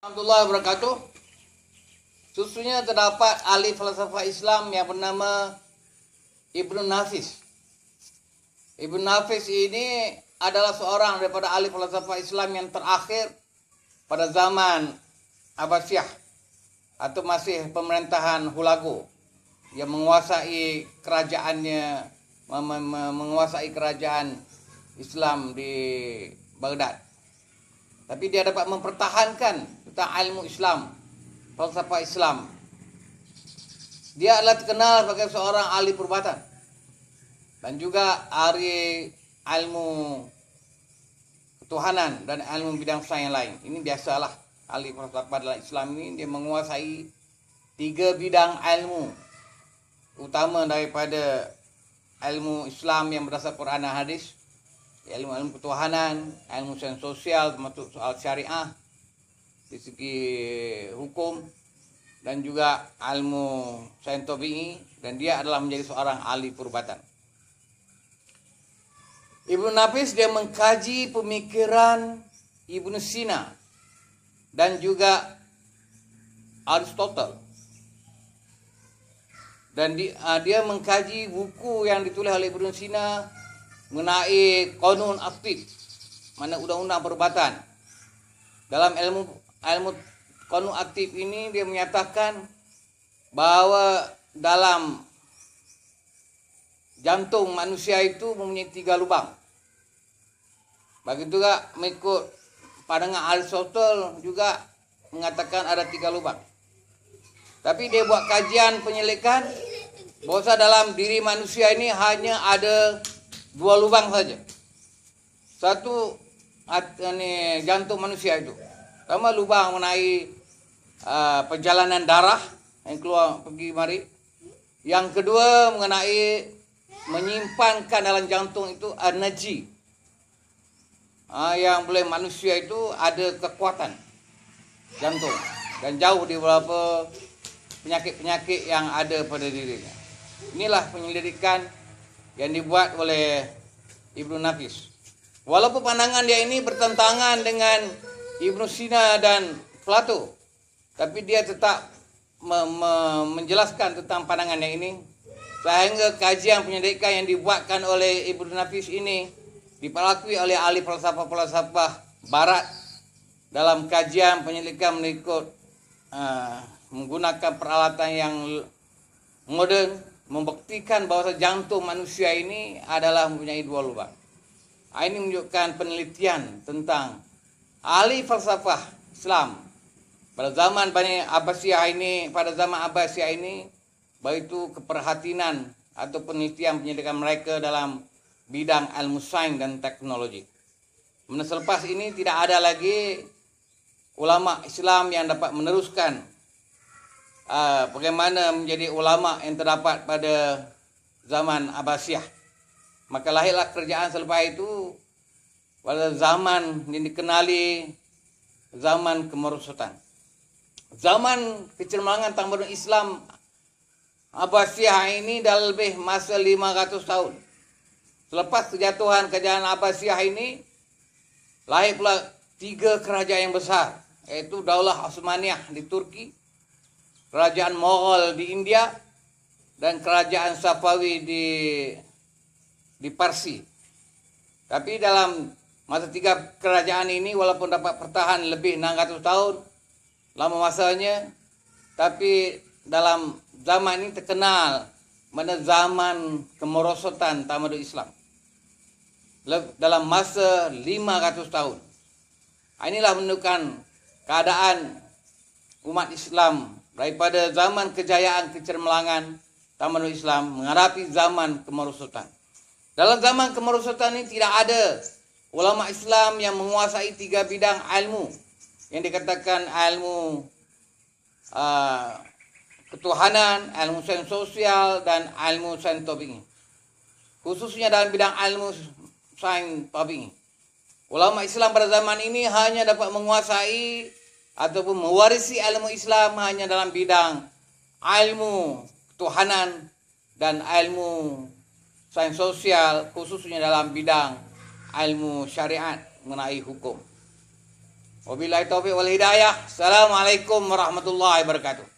Warahmatullahi wabarakatuh. Susunya terdapat ahli falsafah Islam yang bernama Ibnu Nafis. Ibnu Nafis ini adalah seorang daripada ahli falsafah Islam yang terakhir pada zaman Abbasiyah atau masih pemerintahan Hulagu yang menguasai kerajaannya, menguasai kerajaan Islam di Baghdad. Tapi dia dapat mempertahankan tentang ilmu Islam, falsafah Islam. Dia adalah terkenal sebagai seorang ahli perubatan dan juga ahli ilmu ketuhanan dan ilmu bidang sains yang lain. Ini biasalah ahli falsafah dalam Islam ini, dia menguasai 3 bidang ilmu utama daripada ilmu Islam yang berdasar Quran dan hadis. Ilmu ketuhanan, ilmu sains sosial termasuk soal syariah di segi hukum, dan juga ilmu sains tabi'i, dan dia adalah menjadi seorang ahli perubatan. Ibnu Nafis dia mengkaji pemikiran Ibnu Sina dan juga Aristotle, dan dia mengkaji buku yang ditulis oleh Ibnu Sina mengenai qanun aktif, mana undang-undang perubatan. Dalam ilmu qanun aktif ini dia menyatakan bahwa dalam jantung manusia itu mempunyai 3 lubang. Begitu juga mengikut pandangan Aristotle juga mengatakan ada 3 lubang. Tapi dia buat kajian penyelidikan bahwa dalam diri manusia ini hanya ada 2 lubang saja. Satu jantung manusia itu. Pertama lubang mengenai perjalanan darah yang keluar pergi mari. Yang kedua mengenai menyimpankan dalam jantung itu energi. Yang boleh manusia itu ada kekuatan jantung dan jauh di beberapa penyakit-penyakit yang ada pada dirinya. Inilah penyelidikan yang dibuat oleh Ibnu Nafis. Walaupun pandangan dia ini bertentangan dengan Ibnu Sina dan Plato, tapi dia tetap menjelaskan tentang pandangannya ini, sehingga kajian penyelidikan yang dibuatkan oleh Ibnu Nafis ini dipelakui oleh ahli falsafah barat dalam kajian penyelidikan menggunakan peralatan yang modern, membuktikan bahwa jantung manusia ini adalah mempunyai 2 lubang. Ini menunjukkan penelitian tentang ahli falsafah Islam pada zaman Bani Abbasiyah ini, baik itu keperhatian atau penelitian penyelidikan mereka dalam bidang ilmu sains dan teknologi. Selepas ini tidak ada lagi ulama Islam yang dapat meneruskan bagaimana menjadi ulama yang terdapat pada zaman Abbasiyah. Maka lahirlah kerajaan selepas itu pada zaman yang dikenali zaman kemerosotan. Zaman kecermangan tamadun Islam Abbasiyah ini dah lebih masa 500 tahun. Selepas kejatuhan kerajaan Abbasiyah ini, lahir pula 3 kerajaan yang besar, yaitu Daulah Osmaniyah di Turki, kerajaan Mughal di India, dan kerajaan Safawi di Parsi. Tapi dalam masa 3 kerajaan ini, walaupun dapat bertahan lebih 600 tahun lama masanya, tapi dalam zaman ini terkenal pada zaman kemerosotan tamadun Islam dalam masa 500 tahun. Inilah menunjukkan keadaan umat Islam daripada zaman kejayaan kecermelangan tamadun Islam menghadapi zaman kemerosotan. Dalam zaman kemerosotan ini tidak ada ulama Islam yang menguasai 3 bidang ilmu yang dikatakan ilmu ketuhanan, ilmu sains sosial, dan ilmu sains tabi'i. Khususnya dalam bidang ilmu sains tabi'i, ulama Islam pada zaman ini hanya dapat menguasai ataupun mewarisi ilmu Islam hanya dalam bidang ilmu ketuhanan dan ilmu sains sosial, khususnya dalam bidang ilmu syariat mengenai hukum. Wabillahi taufiq wal hidayah. Assalamualaikum warahmatullahi wabarakatuh.